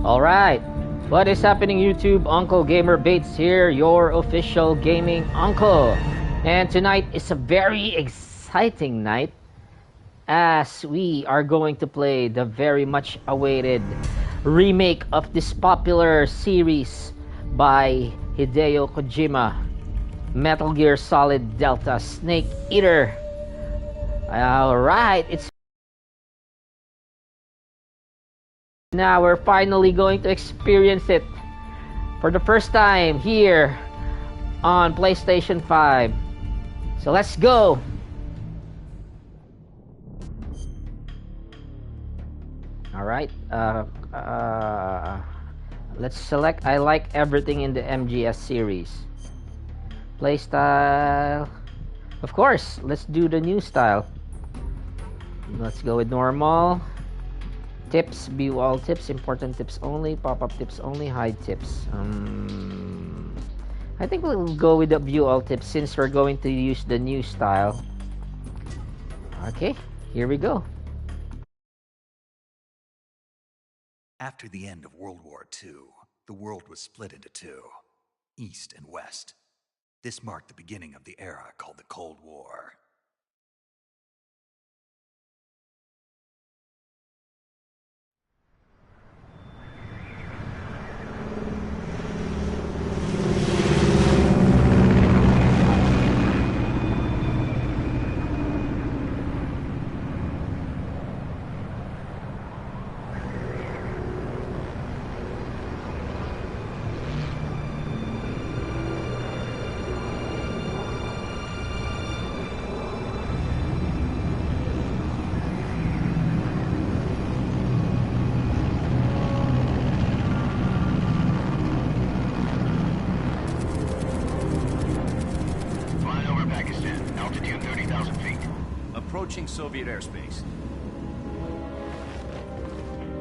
Alright, what is happening YouTube? Uncle Gamer Bates here, your official gaming uncle. And tonight is a very exciting night as we are going to play the very much awaited remake of this popular series by Hideo Kojima, Metal Gear Solid Delta Snake Eater. Alright, it's now we're finally going to experience it for the first time here on PlayStation 5. So let's go. All right. Let's select. I like everything in the MGS series. Playstyle. Of course. Let's do the new style. Let's go with normal. Tips, view all tips, important tips only, pop-up tips only, hide tips. I think we'll go with the view all tips since we're going to use the new style. Okay, here we go. After the end of World War II, the world was split into two, East and West. This marked the beginning of the era called the Cold War. Approaching Soviet airspace.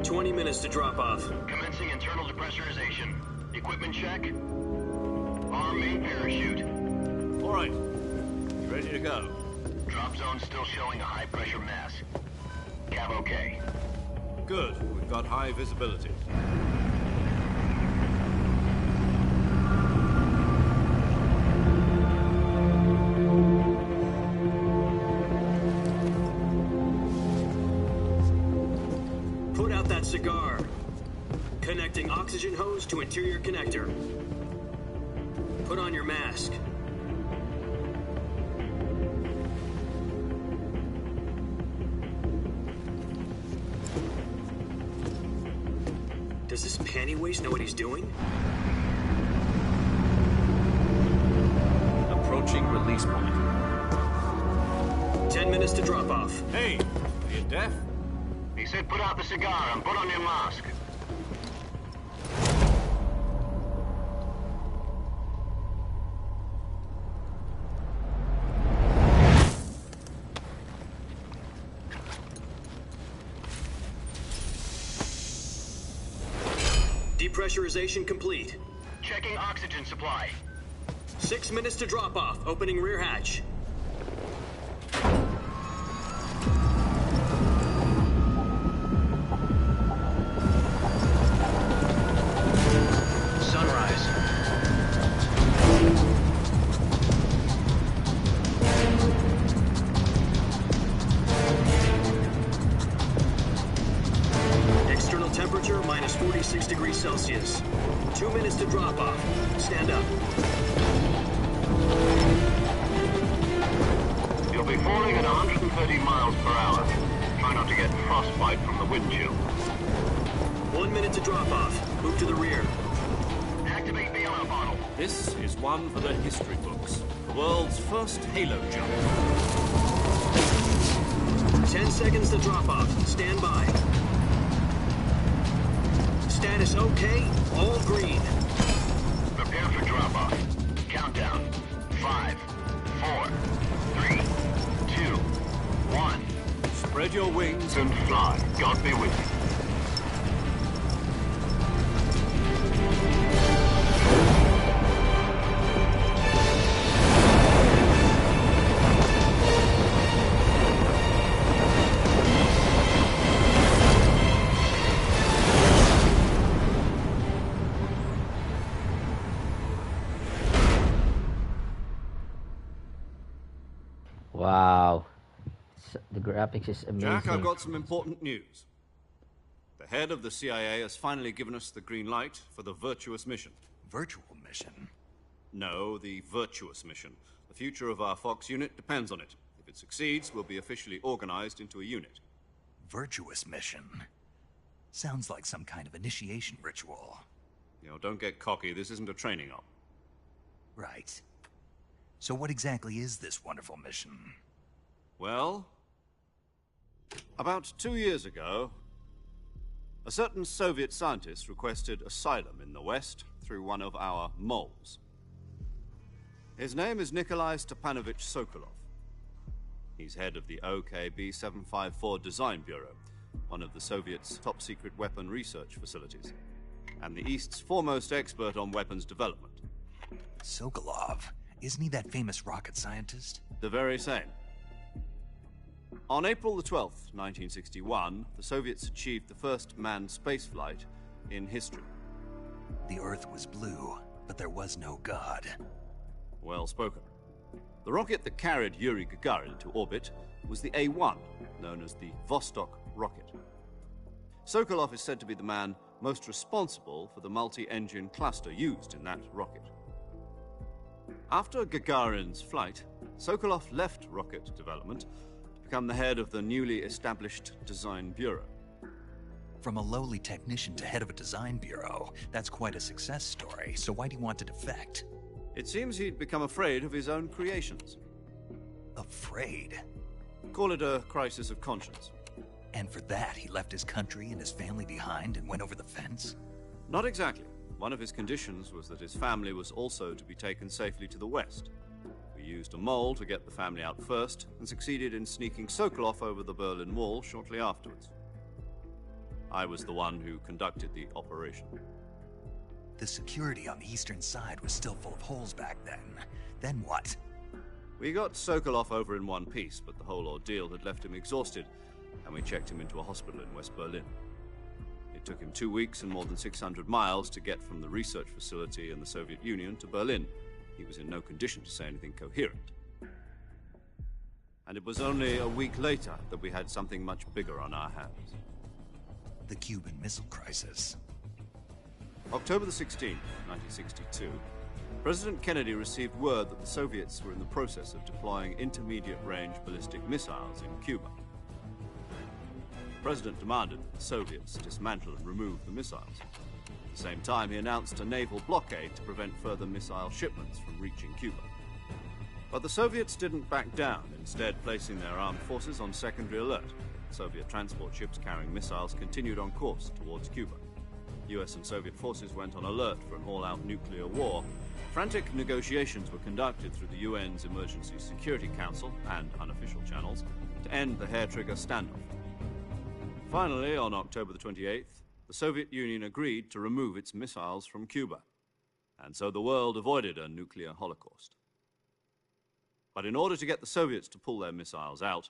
20 minutes to drop off. Commencing internal depressurization. Equipment check. Arm main parachute. All right. You ready to go? Drop zone still showing a high pressure mass. Cav okay. Good. We've got high visibility. Cigar. Connecting oxygen hose to interior connector. Put on your mask. Does this panty waste know what he's doing? Approaching release point. 10 minutes to drop off. Hey, are you deaf? He said put out the cigar and put on your mask. Depressurization complete. Checking oxygen supply. 6 minutes to drop off. Opening rear hatch. Temperature minus 46 degrees Celsius. 2 minutes to drop off. Stand up. You'll be falling at 130 miles per hour. Try not to get frostbite from the wind chill. 1 minute to drop off. Move to the rear. Activate the alarm bottle. This is one for the history books. The world's first halo jump. 10 seconds to drop off. Stand by. Status okay, all green. Prepare for drop-off. Countdown. 5, 4, 3, 2, 1. Spread your wings And fly. God be with you. The graphics is amazing. Jack, I've got some important news. The head of the CIA has finally given us the green light for the Virtuous mission. Virtual mission? No, the Virtuous mission. The future of our Fox unit depends on it. If it succeeds, we'll be officially organized into a unit. Virtuous mission? Sounds like some kind of initiation ritual. You know, don't get cocky. This isn't a training op. Right. So what exactly is this wonderful mission? Well, about 2 years ago, a certain Soviet scientist requested asylum in the West through one of our moles. His name is Nikolai Stepanovich Sokolov. He's head of the OKB 754 Design Bureau, one of the Soviets' top-secret weapon research facilities, and the East's foremost expert on weapons development. Sokolov? Isn't he that famous rocket scientist? The very same. On April the 12th, 1961, the Soviets achieved the first manned spaceflight in history. The Earth was blue, but there was no God. Well spoken. The rocket that carried Yuri Gagarin to orbit was the A-1, known as the Vostok rocket. Sokolov is said to be the man most responsible for the multi-engine cluster used in that rocket. After Gagarin's flight, Sokolov left rocket development to become the head of the newly established Design Bureau. From a lowly technician to head of a design bureau, that's quite a success story, so why'd he want to defect? It seems he'd become afraid of his own creations. Afraid? Call it a crisis of conscience. And for that, he left his country and his family behind and went over the fence? Not exactly. One of his conditions was that his family was also to be taken safely to the West. We used a mole to get the family out first, and succeeded in sneaking Sokolov over the Berlin Wall shortly afterwards. I was the one who conducted the operation. The security on the eastern side was still full of holes back then. Then what? We got Sokolov over in one piece, but the whole ordeal had left him exhausted, and we checked him into a hospital in West Berlin. It took him 2 weeks and more than 600 miles to get from the research facility in the Soviet Union to Berlin. He was in no condition to say anything coherent. And it was only a week later that we had something much bigger on our hands. The Cuban Missile Crisis. October the 16th, 1962, President Kennedy received word that the Soviets were in the process of deploying intermediate-range ballistic missiles in Cuba. The President demanded that the Soviets dismantle and remove the missiles. At the same time, he announced a naval blockade to prevent further missile shipments from reaching Cuba. But the Soviets didn't back down, instead placing their armed forces on secondary alert. Soviet transport ships carrying missiles continued on course towards Cuba. US and Soviet forces went on alert for an all-out nuclear war. Frantic negotiations were conducted through the UN's Emergency Security Council and unofficial channels to end the hair-trigger standoff. Finally, on October the 28th, the Soviet Union agreed to remove its missiles from Cuba, and so the world avoided a nuclear holocaust. But in order to get the Soviets to pull their missiles out,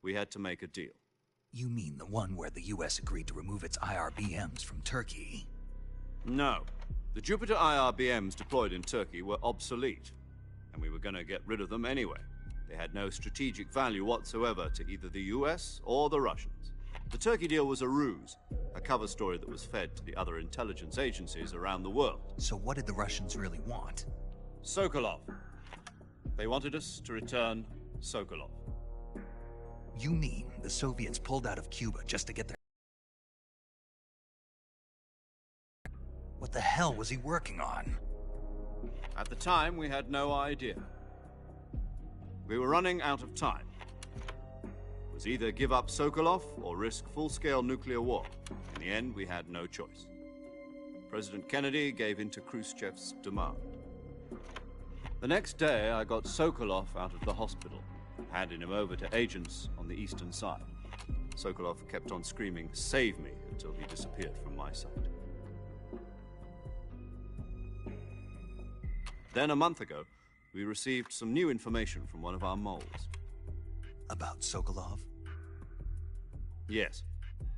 we had to make a deal. You mean the one where the US agreed to remove its IRBMs from Turkey? No. The Jupiter IRBMs deployed in Turkey were obsolete, and we were going to get rid of them anyway. They had no strategic value whatsoever to either the US or the Russians. The Turkey deal was a ruse, a cover story that was fed to the other intelligence agencies around the world. So what did the Russians really want? Sokolov. They wanted us to return Sokolov. You mean the Soviets pulled out of Cuba just to get their... What the hell was he working on? At the time, we had no idea. We were running out of time. It was either give up Sokolov or risk full-scale nuclear war. In the end, we had no choice. President Kennedy gave in to Khrushchev's demand. The next day, I got Sokolov out of the hospital, handing him over to agents on the eastern side. Sokolov kept on screaming, "Save me," until he disappeared from my sight. Then, a month ago, we received some new information from one of our moles. About Sokolov? Yes.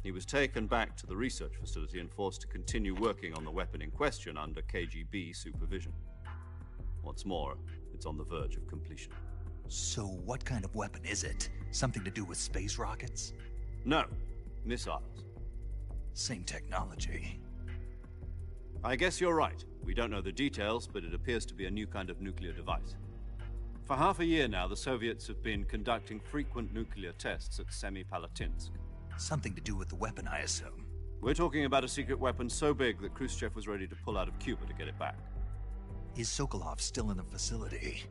He was taken back to the research facility and forced to continue working on the weapon in question under KGB supervision. What's more, it's on the verge of completion. So what kind of weapon is it? Something to do with space rockets? No, missiles. Same technology. I guess you're right. We don't know the details, but it appears to be a new kind of nuclear device. For half a year now, the Soviets have been conducting frequent nuclear tests at Semipalatinsk. Something to do with the weapon, I assume. We're talking about a secret weapon so big that Khrushchev was ready to pull out of Cuba to get it back. Is Sokolov still in the facility?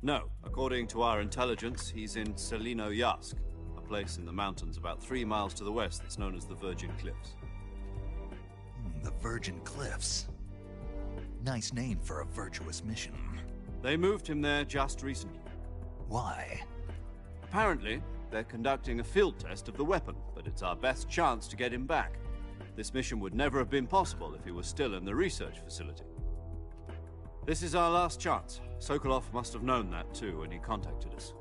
No, according to our intelligence, he's in Selino-Yarsk, a place in the mountains about 3 miles to the west that's known as the Virgin Cliffs. The Virgin Cliffs. Nice name for a virtuous mission. They moved him there just recently. Why? Apparently, they're conducting a field test of the weapon, but it's our best chance to get him back. This mission would never have been possible if he was still in the research facility. This is our last chance. Sokolov must have known that too when he contacted us.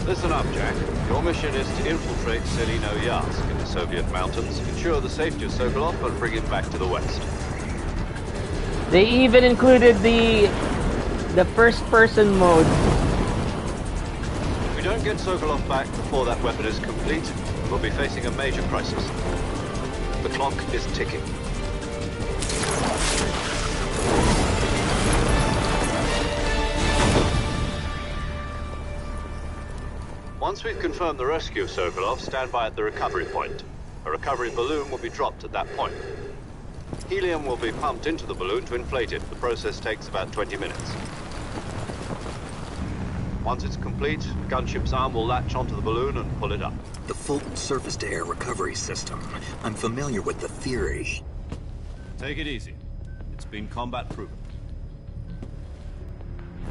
Listen up, Jack. Your mission is to infiltrate Selino-Yarsk in the Soviet mountains, ensure the safety of Sokolov, and bring him back to the west. They even included the first-person mode. If we don't get Sokolov back before that weapon is complete, we'll be facing a major crisis. The clock is ticking. Once we've confirmed the rescue of Sokolov, stand by at the recovery point. A recovery balloon will be dropped at that point. Helium will be pumped into the balloon to inflate it. The process takes about 20 minutes. Once it's complete, the gunship's arm will latch onto the balloon and pull it up. The Fulton surface-to-air recovery system. I'm familiar with the theory. Take it easy. It's been combat proven.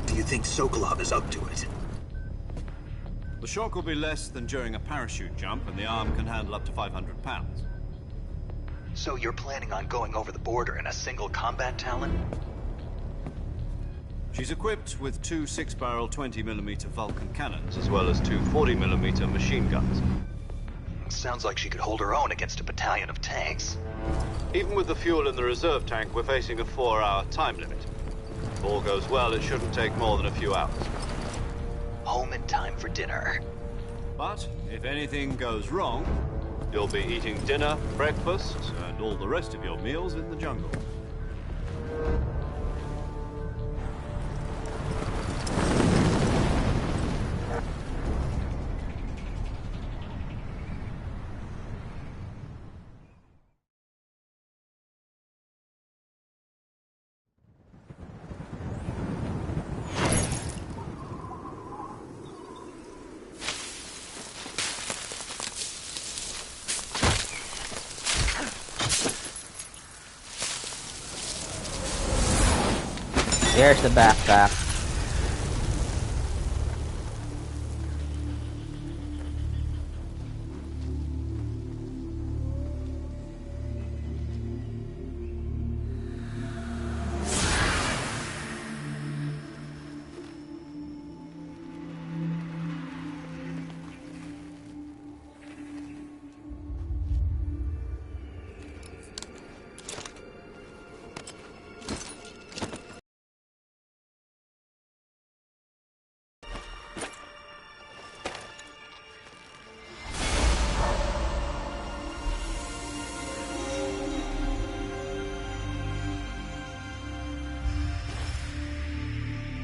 Do you think Sokolov is up to it? The shock will be less than during a parachute jump, and the arm can handle up to 500 pounds. So you're planning on going over the border in a single combat Talon? She's equipped with 2 6-barrel 20mm Vulcan cannons, as well as 2 40mm machine guns. Sounds like she could hold her own against a battalion of tanks. Even with the fuel in the reserve tank, we're facing a 4-hour time limit. If all goes well, it shouldn't take more than a few hours. Home in time for dinner. But if anything goes wrong, you'll be eating dinner, breakfast, and all the rest of your meals in the jungle. There's the backpack.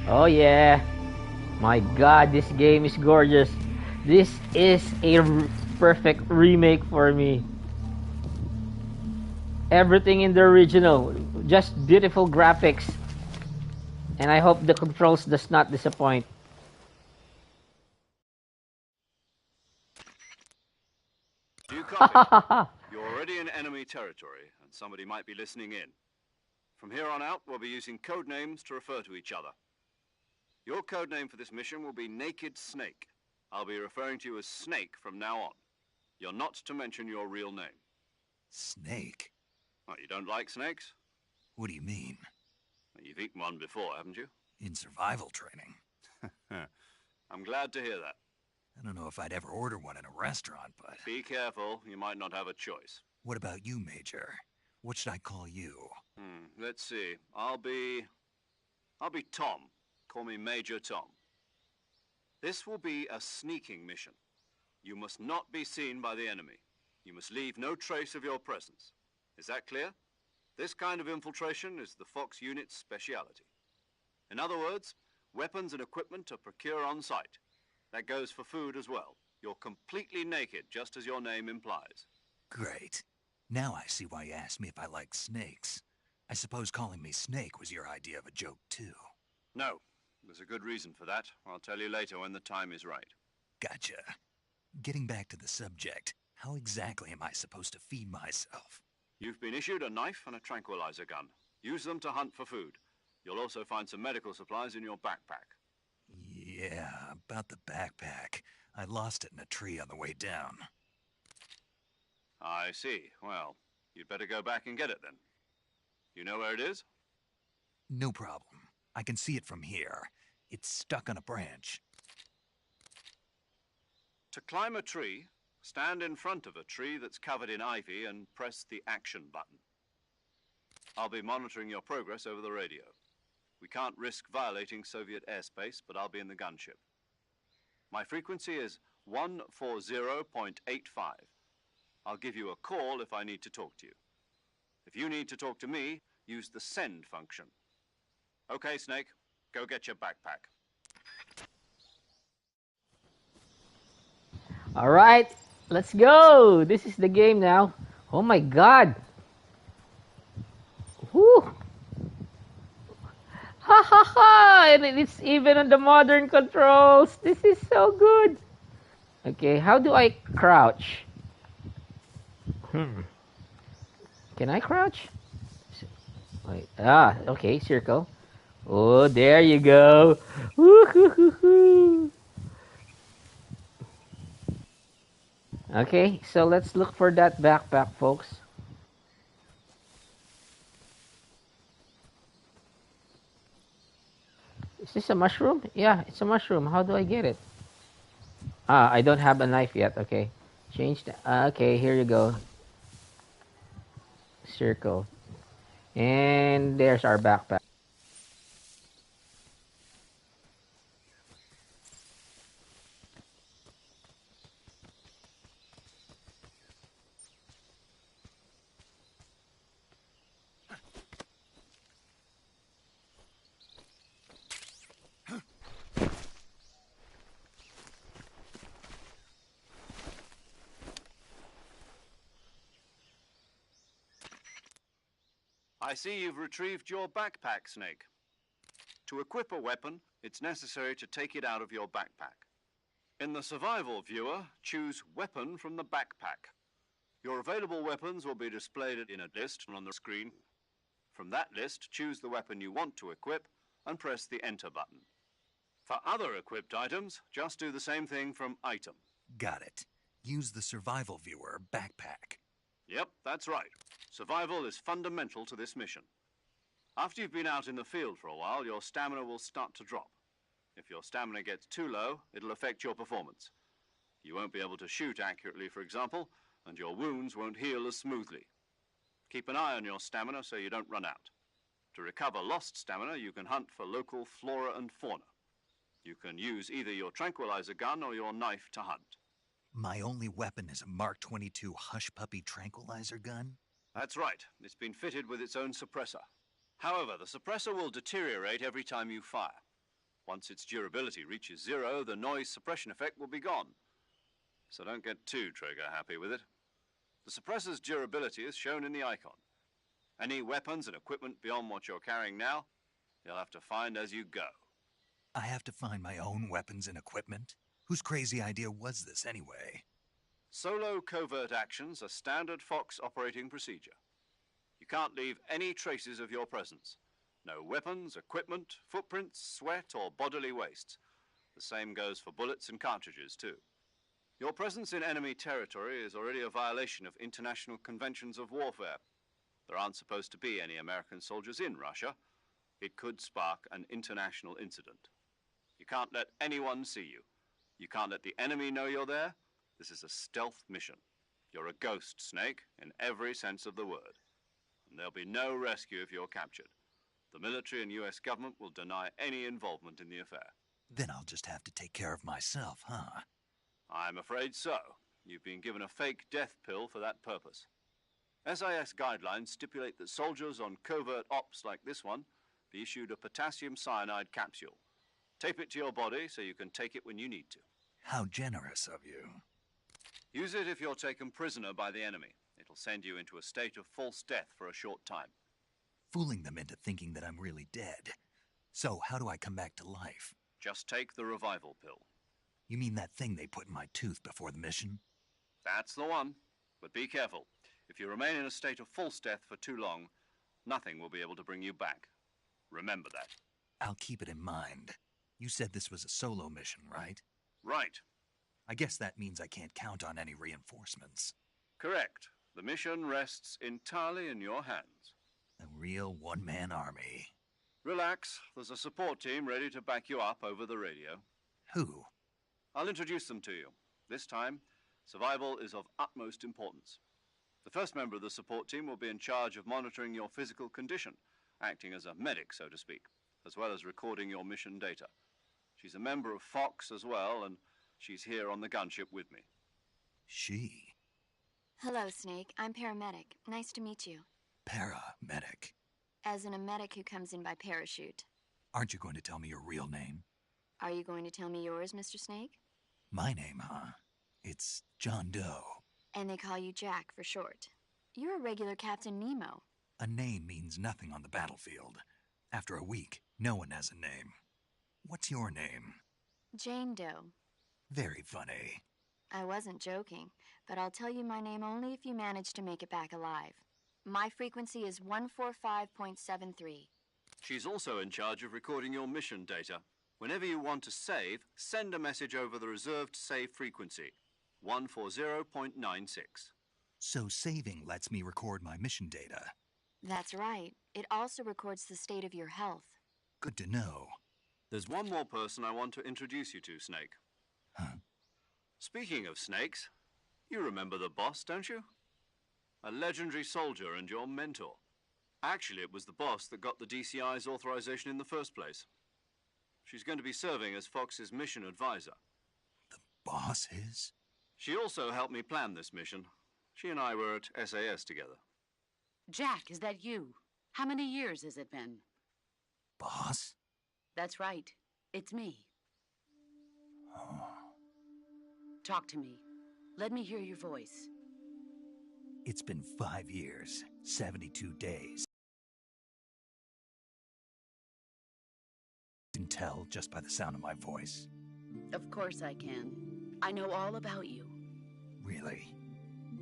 Oh yeah, my god, this game is gorgeous. This is a perfect remake for me. Everything in the original, just beautiful graphics, and I hope the controls does not disappoint. Do you copy? You're already in enemy territory, and somebody might be listening in. From here on out, we'll be using code names to refer to each other. Your code name for this mission will be Naked Snake. I'll be referring to you as Snake from now on. You're not to mention your real name. Snake? Oh, you don't like snakes? What do you mean? Well, you've eaten one before, haven't you? In survival training. I'm glad to hear that. I don't know if I'd ever order one in a restaurant, but... Be careful, you might not have a choice. What about you, Major? What should I call you? Let's see. I'll be Tom. Call me Major Tom. This will be a sneaking mission. You must not be seen by the enemy. You must leave no trace of your presence. Is that clear? This kind of infiltration is the Fox unit's speciality. In other words, weapons and equipment are procured on site. That goes for food as well. You're completely naked, just as your name implies. Great. Now I see why you asked me if I like snakes. I suppose calling me Snake was your idea of a joke, too. No, there's a good reason for that. I'll tell you later when the time is right. Gotcha. Getting back to the subject, how exactly am I supposed to feed myself? You've been issued a knife and a tranquilizer gun. Use them to hunt for food. You'll also find some medical supplies in your backpack. Yeah, about the backpack. I lost it in a tree on the way down. I see. Well, you'd better go back and get it then. You know where it is? No problem. I can see it from here. It's stuck on a branch. To climb a tree, stand in front of a tree that's covered in ivy and press the action button. I'll be monitoring your progress over the radio. We can't risk violating Soviet airspace, but I'll be in the gunship. My frequency is 140.85. I'll give you a call if I need to talk to you. If you need to talk to me, use the send function. Okay, Snake, go get your backpack. All right, let's go. This is the game now. Oh my God. Woo. Ha ha ha! And it's even on the modern controls. This is so good. Okay, how do I crouch? Can I crouch? Wait. Okay, circle. Oh, there you go. Woo-hoo-hoo-hoo. Okay, so let's look for that backpack, folks. Is this a mushroom? Yeah, it's a mushroom. How do I get it? I don't have a knife yet. Okay, change the... okay, here you go. Circle. And there's our backpack. I see you've retrieved your backpack, Snake. To equip a weapon, it's necessary to take it out of your backpack. In the survival viewer, choose Weapon from the backpack. Your available weapons will be displayed in a list on the screen. From that list, choose the weapon you want to equip and press the Enter button. For other equipped items, just do the same thing from Item. Got it. Use the survival viewer backpack. Yep, that's right. Survival is fundamental to this mission. After you've been out in the field for a while, your stamina will start to drop. If your stamina gets too low, it'll affect your performance. You won't be able to shoot accurately, for example, and your wounds won't heal as smoothly. Keep an eye on your stamina so you don't run out. To recover lost stamina, you can hunt for local flora and fauna. You can use either your tranquilizer gun or your knife to hunt. My only weapon is a Mark 22 Hush Puppy tranquilizer gun? That's right. It's been fitted with its own suppressor. However, the suppressor will deteriorate every time you fire. Once its durability reaches 0, the noise suppression effect will be gone. So don't get too trigger happy with it. The suppressor's durability is shown in the icon. Any weapons and equipment beyond what you're carrying now, you'll have to find as you go. I have to find my own weapons and equipment? Whose crazy idea was this anyway? Solo covert actions are standard Fox operating procedure. You can't leave any traces of your presence. No weapons, equipment, footprints, sweat, or bodily waste. The same goes for bullets and cartridges, too. Your presence in enemy territory is already a violation of international conventions of warfare. There aren't supposed to be any American soldiers in Russia. It could spark an international incident. You can't let anyone see you. You can't let the enemy know you're there. This is a stealth mission. You're a ghost, Snake, in every sense of the word. And there'll be no rescue if you're captured. The military and US government will deny any involvement in the affair. Then I'll just have to take care of myself, huh? I'm afraid so. You've been given a fake death pill for that purpose. SIS guidelines stipulate that soldiers on covert ops like this one be issued a potassium cyanide capsule. Tape it to your body so you can take it when you need to. How generous of you. Use it if you're taken prisoner by the enemy. It'll send you into a state of false death for a short time. Fooling them into thinking that I'm really dead. So how do I come back to life? Just take the revival pill. You mean that thing they put in my tooth before the mission? That's the one. But be careful. If you remain in a state of false death for too long, nothing will be able to bring you back. Remember that. I'll keep it in mind. You said this was a solo mission, right? Right. I guess that means I can't count on any reinforcements. Correct. The mission rests entirely in your hands. A real one-man army. Relax. There's a support team ready to back you up over the radio. Who? I'll introduce them to you. This time, survival is of utmost importance. The first member of the support team will be in charge of monitoring your physical condition, acting as a medic, so to speak, as well as recording your mission data. She's a member of Fox as well, and she's here on the gunship with me. She? Hello, Snake. I'm paramedic. Nice to meet you. Paramedic. As in a medic who comes in by parachute. Aren't you going to tell me your real name? Are you going to tell me yours, Mr. Snake? My name, huh? It's John Doe. And they call you Jack for short. You're a regular Captain Nemo. A name means nothing on the battlefield. After a week, no one has a name. What's your name? Jane Doe. Very funny. I wasn't joking, but I'll tell you my name only if you manage to make it back alive. My frequency is 145.73. She's also in charge of recording your mission data. Whenever you want to save, send a message over the reserved save frequency, 140.96. So saving lets me record my mission data. That's right. It also records the state of your health. Good to know. There's one more person I want to introduce you to, Snake. Huh? Speaking of snakes, you remember the boss, don't you? A legendary soldier and your mentor. Actually, it was the boss that got the DCI's authorization in the first place. She's going to be serving as Fox's mission advisor. The boss is? She also helped me plan this mission. She and I were at SAS together. Jack, is that you? How many years has it been? Boss? That's right. It's me. Oh. Talk to me. Let me hear your voice. It's been 5 years, 72 days. You can tell just by the sound of my voice. Of course I can. I know all about you. Really?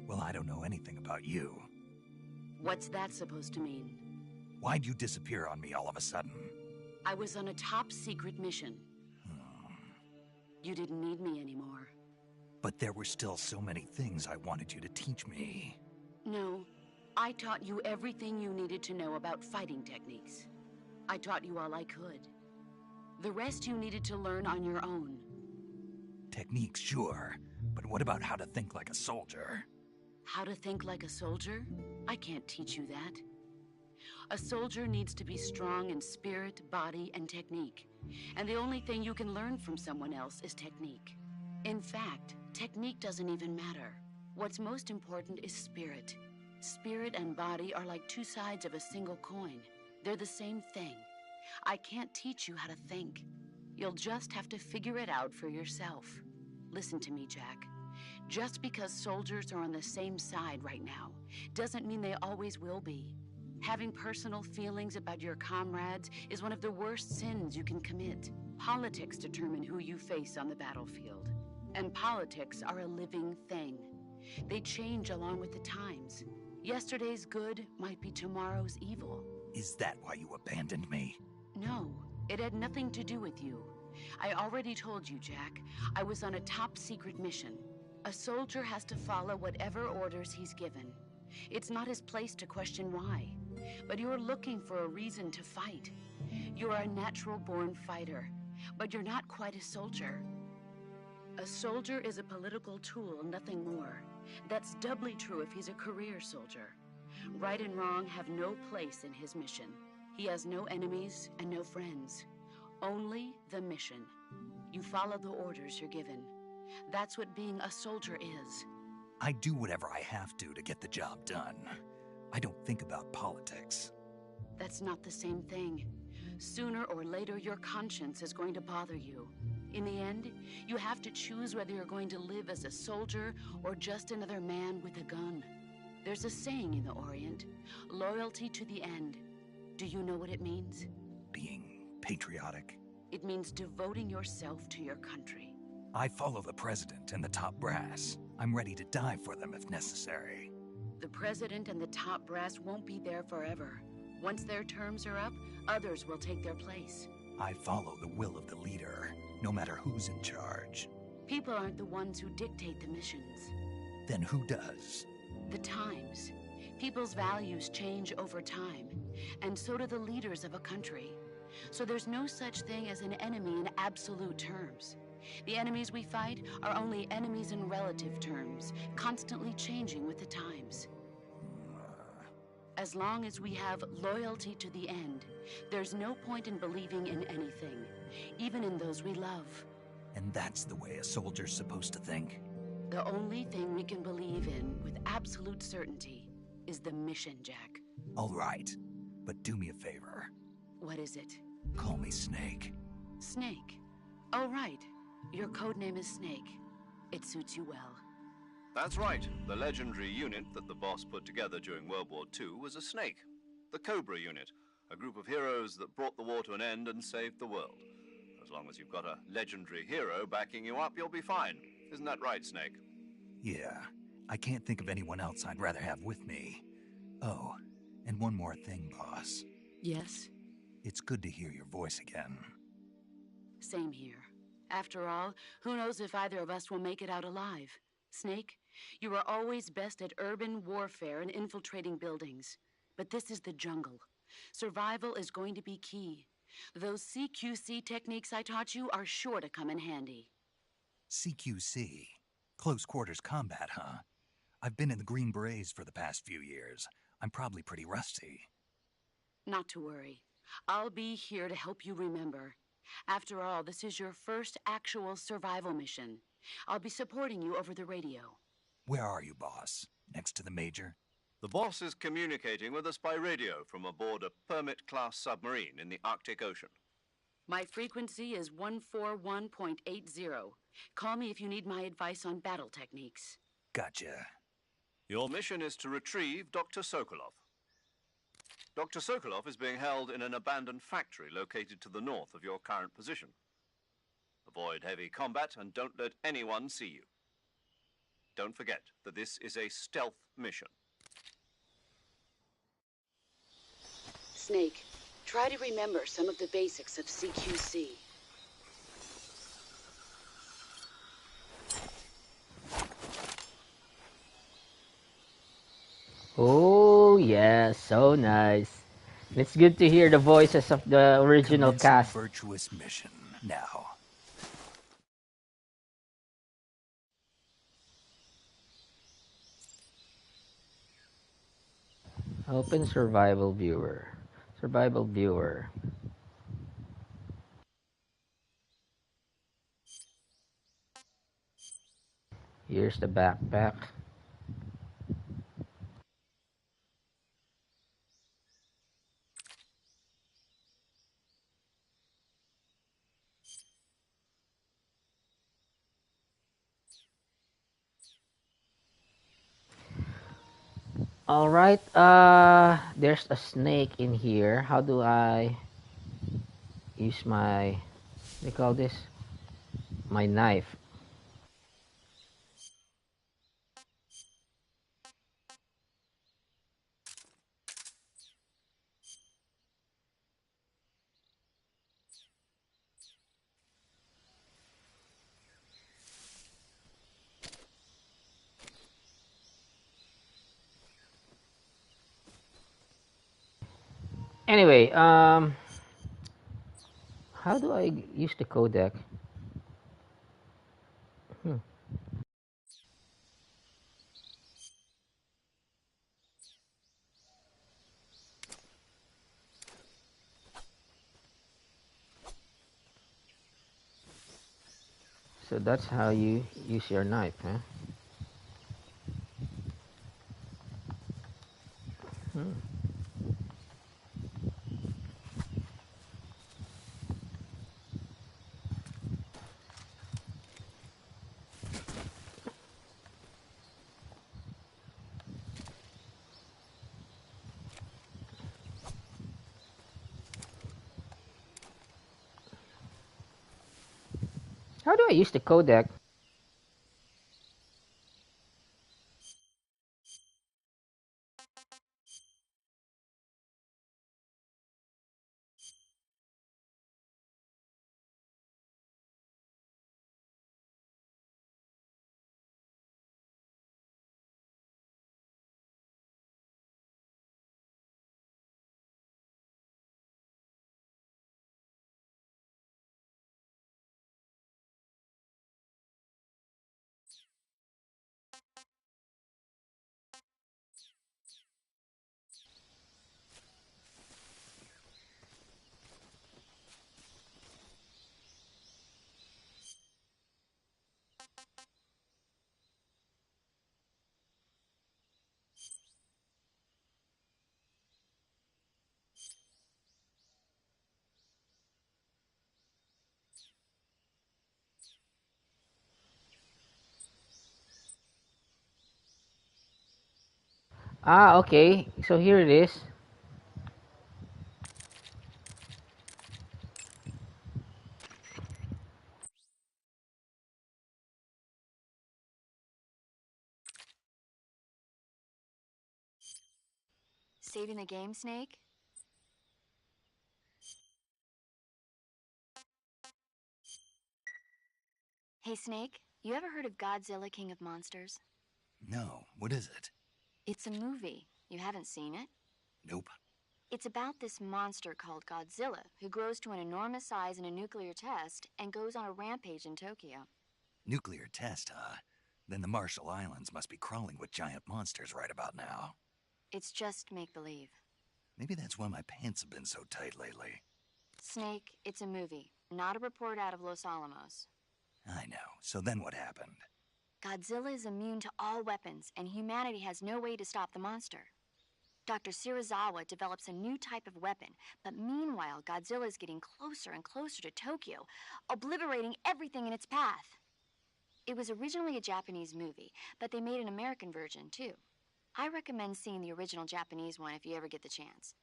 Well, I don't know anything about you. What's that supposed to mean? Why'd you disappear on me all of a sudden? I was on a top-secret mission. You didn't need me anymore. But there were still so many things I wanted you to teach me. No, I taught you everything you needed to know about fighting techniques. I taught you all I could. The rest you needed to learn on your own. Techniques, sure. But what about how to think like a soldier? How to think like a soldier? I can't teach you that. A soldier needs to be strong in spirit, body, and technique. And the only thing you can learn from someone else is technique. In fact, technique doesn't even matter. What's most important is spirit. Spirit and body are like two sides of a single coin. They're the same thing. I can't teach you how to think. You'll just have to figure it out for yourself. Listen to me, Jack. Just because soldiers are on the same side right now doesn't mean they always will be. Having personal feelings about your comrades is one of the worst sins you can commit. Politics determine who you face on the battlefield. And politics are a living thing. They change along with the times. Yesterday's good might be tomorrow's evil. Is that why you abandoned me? No, it had nothing to do with you. I already told you, Jack. I was on a top-secret mission. A soldier has to follow whatever orders he's given. It's not his place to question why. But you're looking for a reason to fight. You're a natural-born fighter, but you're not quite a soldier. A soldier is a political tool, nothing more. That's doubly true if he's a career soldier. Right and wrong have no place in his mission. He has no enemies and no friends. Only the mission. You follow the orders you're given. That's what being a soldier is. I do whatever I have to get the job done. I don't think about politics. That's not the same thing. Sooner or later, your conscience is going to bother you. In the end, you have to choose whether you're going to live as a soldier or just another man with a gun. There's a saying in the Orient, loyalty to the end. Do you know what it means? Being patriotic. It means devoting yourself to your country. I follow the president and the top brass. I'm ready to die for them if necessary. The president and the top brass won't be there forever. Once their terms are up, others will take their place. I follow the will of the leader, no matter who's in charge. People aren't the ones who dictate the missions. Then who does? The times. People's values change over time, and so do the leaders of a country. So there's no such thing as an enemy in absolute terms. The enemies we fight are only enemies in relative terms, constantly changing with the times. As long as we have loyalty to the end, there's no point in believing in anything, even in those we love. And that's the way a soldier's supposed to think? The only thing we can believe in with absolute certainty is the mission, Jack. All right, but do me a favor. What is it? Call me Snake. Snake? Oh, right. Your codename is Snake. It suits you well. That's right. The legendary unit that the boss put together during World War II was a snake. The Cobra unit, a group of heroes that brought the war to an end and saved the world. As long as you've got a legendary hero backing you up, you'll be fine. Isn't that right, Snake? Yeah. I can't think of anyone else I'd rather have with me. Oh, and one more thing, boss. Yes? It's good to hear your voice again. Same here. After all, who knows if either of us will make it out alive? Snake, you are always best at urban warfare and infiltrating buildings. But this is the jungle. Survival is going to be key. Those CQC techniques I taught you are sure to come in handy. CQC? Close quarters combat, huh? I've been in the Green Berets for the past few years. I'm probably pretty rusty. Not to worry. I'll be here to help you remember. After all, this is your first actual survival mission. I'll be supporting you over the radio. Where are you, boss? Next to the Major? The boss is communicating with us by radio from aboard a Permit-class submarine in the Arctic Ocean. My frequency is 141.80. Call me if you need my advice on battle techniques. Gotcha. Your mission is to retrieve Dr. Sokolov. Dr. Sokolov is being held in an abandoned factory located to the north of your current position. Avoid heavy combat and don't let anyone see you. Don't forget that this is a stealth mission. Snake, try to remember some of the basics of CQC. Oh, yeah, so nice. It's good to hear the voices of the original Commencing cast. virtuous mission now. Open survival viewer. Survival viewer. Here's the backpack. All right. There's a snake in here. How do I use my, what do you call this? My knife. Anyway, how do I use the codec? So that's how you use your knife, huh? How do I use the codec? Ah, okay. So here it is. Saving the game, Snake? Hey, Snake, you ever heard of Godzilla King of Monsters? No, what is it? It's a movie. You haven't seen it? Nope. It's about this monster called Godzilla, who grows to an enormous size in a nuclear test and goes on a rampage in Tokyo. Nuclear test, huh? Then the Marshall Islands must be crawling with giant monsters right about now. It's just make-believe. Maybe that's why my pants have been so tight lately. Snake, it's a movie, not a report out of Los Alamos. I know. So then what happened? Godzilla is immune to all weapons, and humanity has no way to stop the monster. Dr. Shirazawa develops a new type of weapon, but meanwhile, Godzilla is getting closer and closer to Tokyo, obliterating everything in its path. It was originally a Japanese movie, but they made an American version, too. I recommend seeing the original Japanese one if you ever get the chance.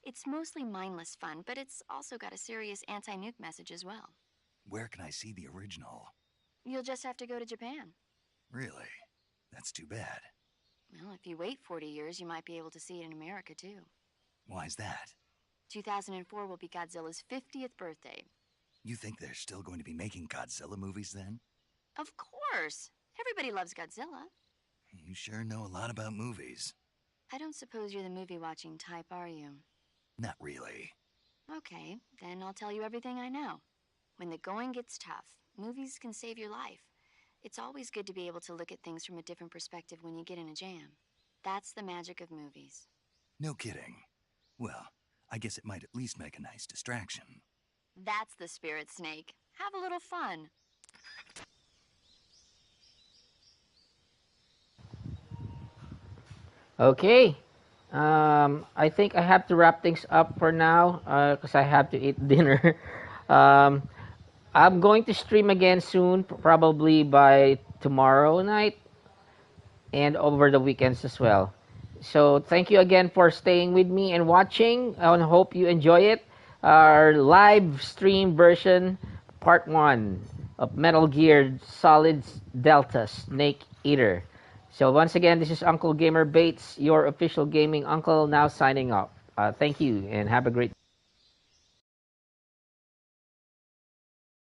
It's mostly mindless fun, but it's also got a serious anti-nuke message as well. Where can I see the original? You'll just have to go to Japan. Really? That's too bad. Well, if you wait 40 years, you might be able to see it in America, too. Why's that? 2004 will be Godzilla's 50th birthday. You think they're still going to be making Godzilla movies then? Of course! Everybody loves Godzilla. You sure know a lot about movies. I don't suppose you're the movie-watching type, are you? Not really. Okay, then I'll tell you everything I know. When the going gets tough, movies can save your life. It's always good to be able to look at things from a different perspective when you get in a jam. That's the magic of movies. No kidding. Well, I guess it might at least make a nice distraction. That's the spirit, Snake. Have a little fun. Okay. I think I have to wrap things up for now because I have to eat dinner. I'm going to stream again soon, probably by tomorrow night and over the weekends as well. So thank you again for staying with me and watching. I hope you enjoy it. Our live stream version, part 1 of Metal Gear Solid Delta Snake Eater. So once again, this is Uncle Gamer Bates, your official gaming uncle, now signing off. Thank you and have a great